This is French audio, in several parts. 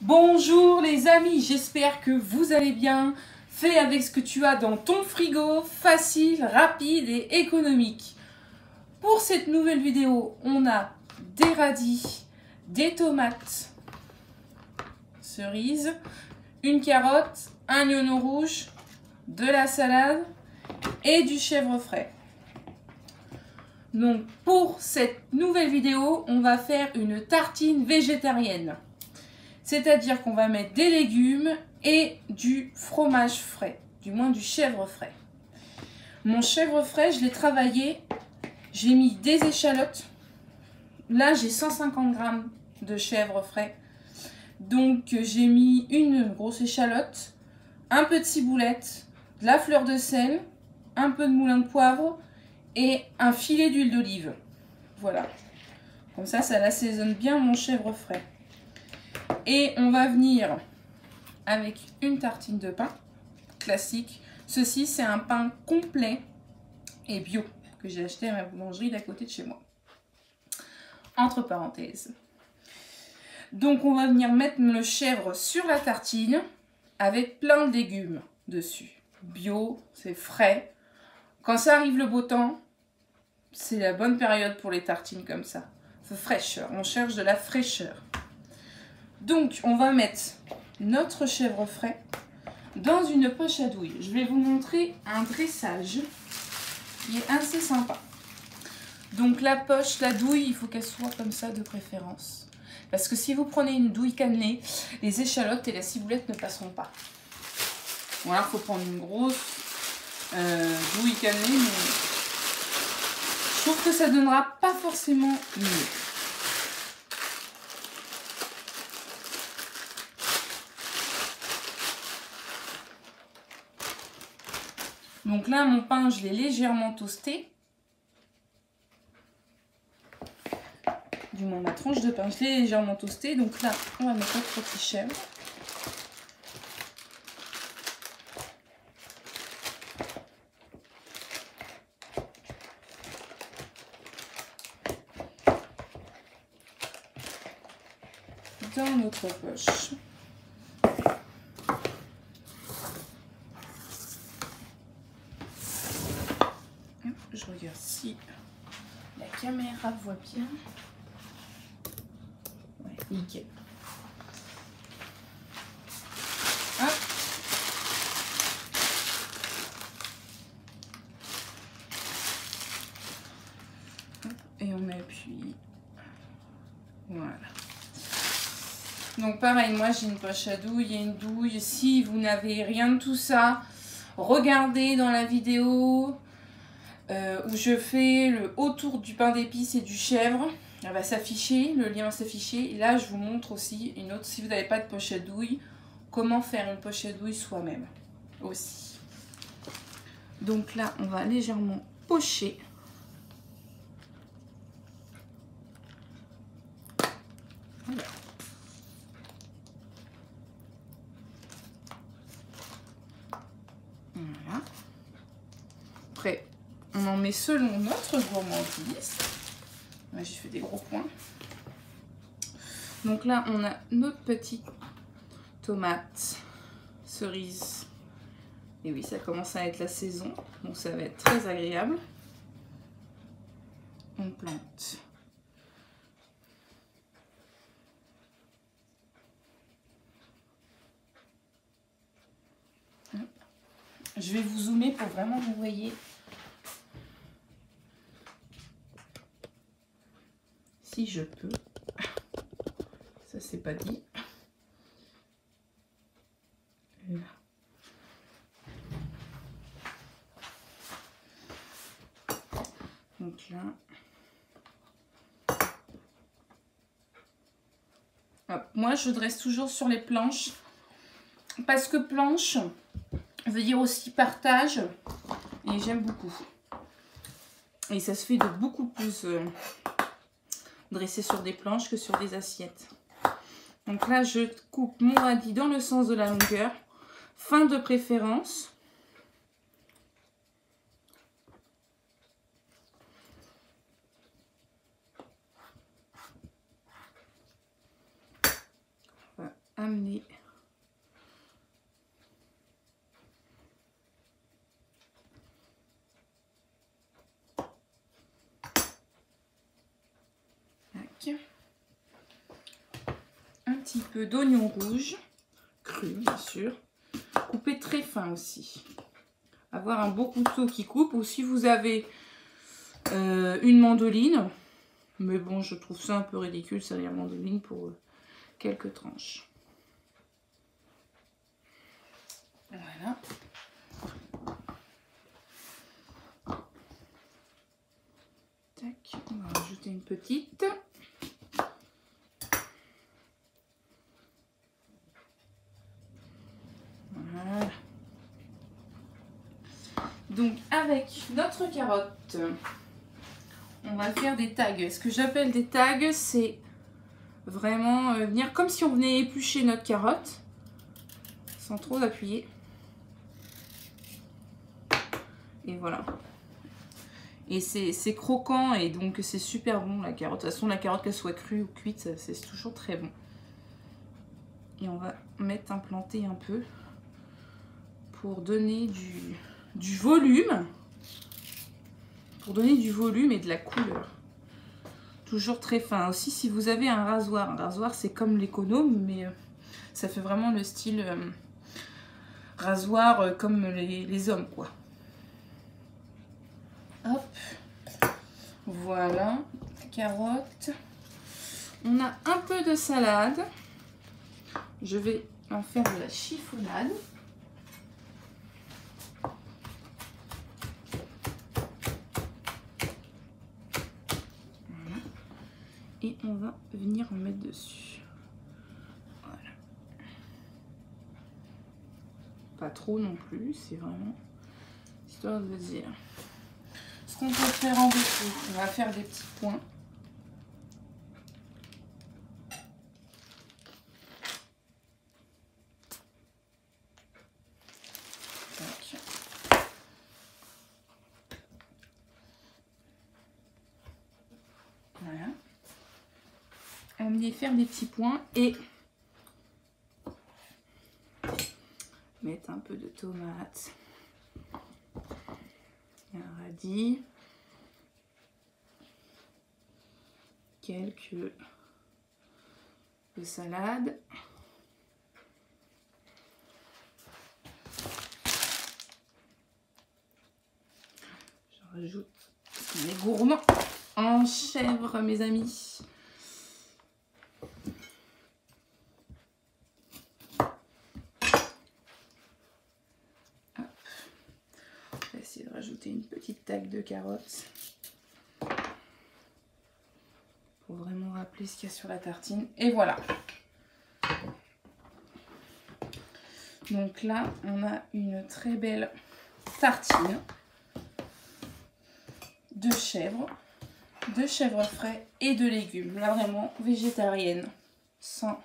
Bonjour les amis, j'espère que vous allez bien. Fais avec ce que tu as dans ton frigo, facile, rapide et économique. Pour cette nouvelle vidéo, on a des radis, des tomates cerises, une carotte, un oignon rouge, de la salade et du chèvre frais. Donc pour cette nouvelle vidéo, on va faire une tartine végétarienne. C'est-à-dire qu'on va mettre des légumes et du fromage frais, du moins du chèvre frais. Mon chèvre frais, je l'ai travaillé, j'ai mis des échalotes. Là, j'ai 150 g de chèvre frais. Donc, j'ai mis une grosse échalote, un peu de ciboulette, de la fleur de sel, un peu de moulin de poivre et un filet d'huile d'olive. Voilà. Comme ça l'assaisonne bien mon chèvre frais. Et on va venir avec une tartine de pain classique. Ceci, c'est un pain complet et bio que j'ai acheté à ma boulangerie d'à côté de chez moi. Entre parenthèses. Donc, on va venir mettre le chèvre sur la tartine avec plein de légumes dessus. Bio, c'est frais. Quand ça arrive le beau temps, c'est la bonne période pour les tartines comme ça. Fraîcheur, on cherche de la fraîcheur. Donc, on va mettre notre chèvre frais dans une poche à douille. Je vais vous montrer un dressage qui est assez sympa. Donc, la poche, la douille, il faut qu'elle soit comme ça de préférence. Parce que si vous prenez une douille cannelée, les échalotes et la ciboulette ne passeront pas. Voilà, il faut prendre une grosse douille cannelée, mais je trouve que ça donnera pas forcément mieux. Donc là, mon pain, je l'ai légèrement toasté. Du moins, ma tranche de pain, je l'ai légèrement toasté. Donc là, on va mettre notre petit chèvre. Dans notre poche. Je regarde si la caméra voit bien. Ouais, nickel. Hop. Hop. Et on appuie. Voilà. Donc pareil, moi j'ai une poche à douille et une douille. Si vous n'avez rien de tout ça, regardez dans la vidéo où je fais le autour du pain d'épices et du chèvre. Elle va s'afficher, le lien va s'afficher. Et là, je vous montre aussi une autre, si vous n'avez pas de poche à douille, comment faire une poche à douille soi-même aussi. Donc là, on va légèrement pocher. Voilà. Voilà. Après, on en met selon notre gourmandise. Ouais, j'ai fait des gros points. Donc là, on a notre petite tomate cerise. Et oui, ça commence à être la saison, donc ça va être très agréable. On plante. Je vais vous zoomer pour vraiment vous voyez. Si je peux. Ça, c'est pas dit. Là. Donc là. Hop. Moi, je dresse toujours sur les planches. Parce que planche veut dire aussi partage. Et j'aime beaucoup. Et ça se fait de beaucoup plus dresser sur des planches que sur des assiettes. Donc là, je coupe mon radis dans le sens de la longueur. Fin de préférence. On va ramener un petit peu d'oignon rouge, cru bien sûr, coupé très fin aussi. Avoir un beau couteau qui coupe, ou si vous avez une mandoline, mais bon je trouve ça un peu ridicule, c'est la mandoline pour quelques tranches. Voilà. Tac, on va rajouter une petite. Voilà. Donc avec notre carotte, on va faire des tags. Ce que j'appelle des tags, c'est vraiment venir comme si on venait éplucher notre carotte, sans trop appuyer. Et voilà. Et c'est croquant et donc c'est super bon la carotte. De toute façon, la carotte, qu'elle soit crue ou cuite, c'est toujours très bon. Et on va mettre implanter un peu pour donner du volume. Pour donner du volume et de la couleur. Toujours très fin. Aussi, si vous avez un rasoir c'est comme l'économe, mais ça fait vraiment le style rasoir comme les hommes, quoi. Hop, voilà, carotte. On a un peu de salade. Je vais en faire de la chiffonnade. Voilà. Et on va venir en mettre dessus. Voilà. Pas trop non plus, c'est vraiment histoire de dire. Ce qu'on peut faire en dessous, on va faire des petits points. Tac. Voilà. On vient faire des petits points et mettre un peu de tomate. Un radis, quelques de salade, je rajoute, on est gourmand en chèvre mes amis. De rajouter une petite tague de carottes pour vraiment rappeler ce qu'il y a sur la tartine. Et voilà. Donc là, on a une très belle tartine de chèvre frais et de légumes. Là, vraiment végétarienne. Sans...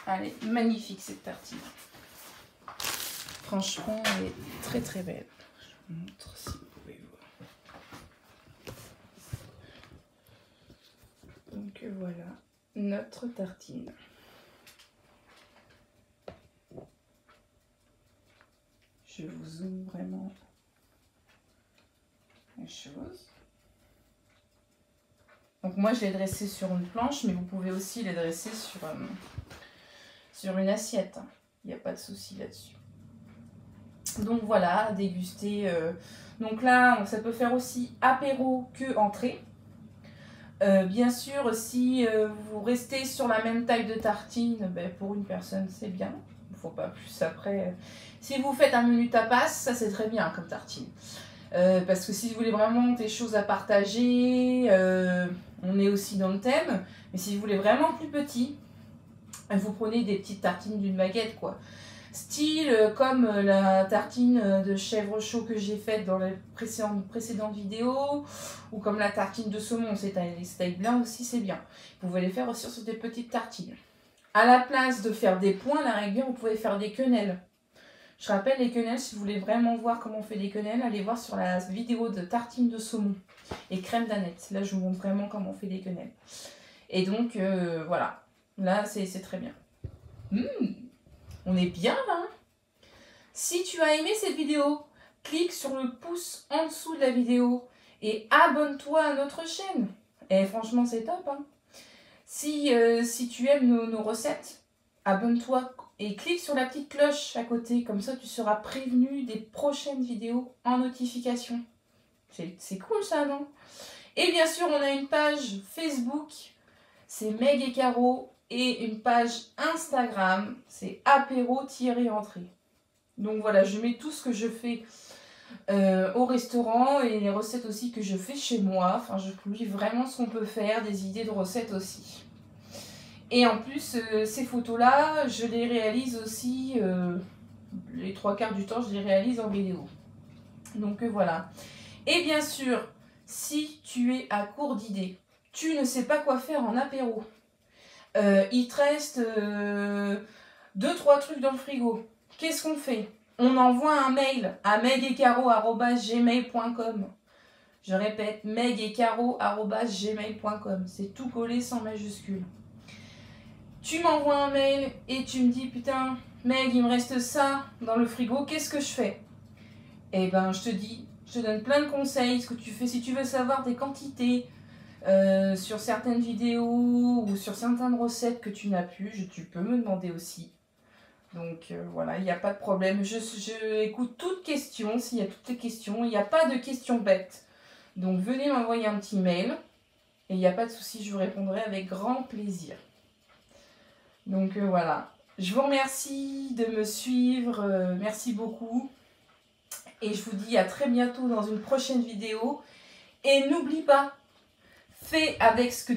Allez, magnifique cette tartine. Franchement, elle est très très belle. Je vous montre si vous pouvez voir. Donc voilà notre tartine. Je vous zoome vraiment les choses. Donc moi je l'ai dressé sur une planche, mais vous pouvez aussi les dresser sur une assiette. Il n'y a pas de souci là-dessus. Donc voilà, à déguster. Donc là, ça peut faire aussi apéro que entrée. Bien sûr, si vous restez sur la même taille de tartine, ben, pour une personne, c'est bien. Il ne faut pas plus après. Si vous faites un menu tapas, ça c'est très bien comme tartine. Parce que si vous voulez vraiment des choses à partager, on est aussi dans le thème. Mais si vous voulez vraiment plus petit, vous prenez des petites tartines d'une baguette, quoi. Style comme la tartine de chèvre chaud que j'ai faite dans les précédentes vidéos, ou comme la tartine de saumon, c'est les tailles blancs aussi, c'est bien. Vous pouvez les faire aussi sur des petites tartines. À la place de faire des points, à la rigueur, vous pouvez faire des quenelles. Je rappelle les quenelles, si vous voulez vraiment voir comment on fait des quenelles, allez voir sur la vidéo de tartine de saumon et crème d'aneth. Là, je vous montre vraiment comment on fait des quenelles. Et donc, voilà. Là, c'est très bien. On est bien là, hein. Si tu as aimé cette vidéo, clique sur le pouce en dessous de la vidéo et abonne-toi à notre chaîne. Et franchement, c'est top, hein. Si tu aimes nos recettes, abonne-toi et clique sur la petite cloche à côté. Comme ça, tu seras prévenu des prochaines vidéos en notification. C'est cool ça, non? Et bien sûr, on a une page Facebook, c'est Meg et Caro, et une page Instagram, c'est apéro-entrée. Donc voilà, je mets tout ce que je fais au restaurant et les recettes aussi que je fais chez moi. Enfin, je publie vraiment ce qu'on peut faire, des idées de recettes aussi. Et en plus, ces photos-là, je les réalise aussi, les 3/4 du temps, je les réalise en vidéo. Donc voilà. Et bien sûr, si tu es à court d'idées, tu ne sais pas quoi faire en apéro, il te reste 2-3 trucs dans le frigo, qu'est-ce qu'on fait? On envoie un mail à megetcaro@gmail.com. Je répète, megetcaro@gmail.com. C'est tout collé sans majuscule. Tu m'envoies un mail et tu me dis, putain, Meg, il me reste ça dans le frigo, qu'est-ce que je fais? Eh ben, je te donne plein de conseils, ce que tu fais si tu veux savoir des quantités sur certaines vidéos ou sur certaines recettes que tu n'as plus, tu peux me demander aussi. Donc voilà, il n'y a pas de problème. Je écoute toutes questions, s'il y a toutes les questions. Il n'y a pas de questions bêtes. Donc venez m'envoyer un petit mail et il n'y a pas de souci, je vous répondrai avec grand plaisir. Donc voilà, je vous remercie de me suivre, merci beaucoup. Et je vous dis à très bientôt dans une prochaine vidéo. Et n'oublie pas, fais avec ce que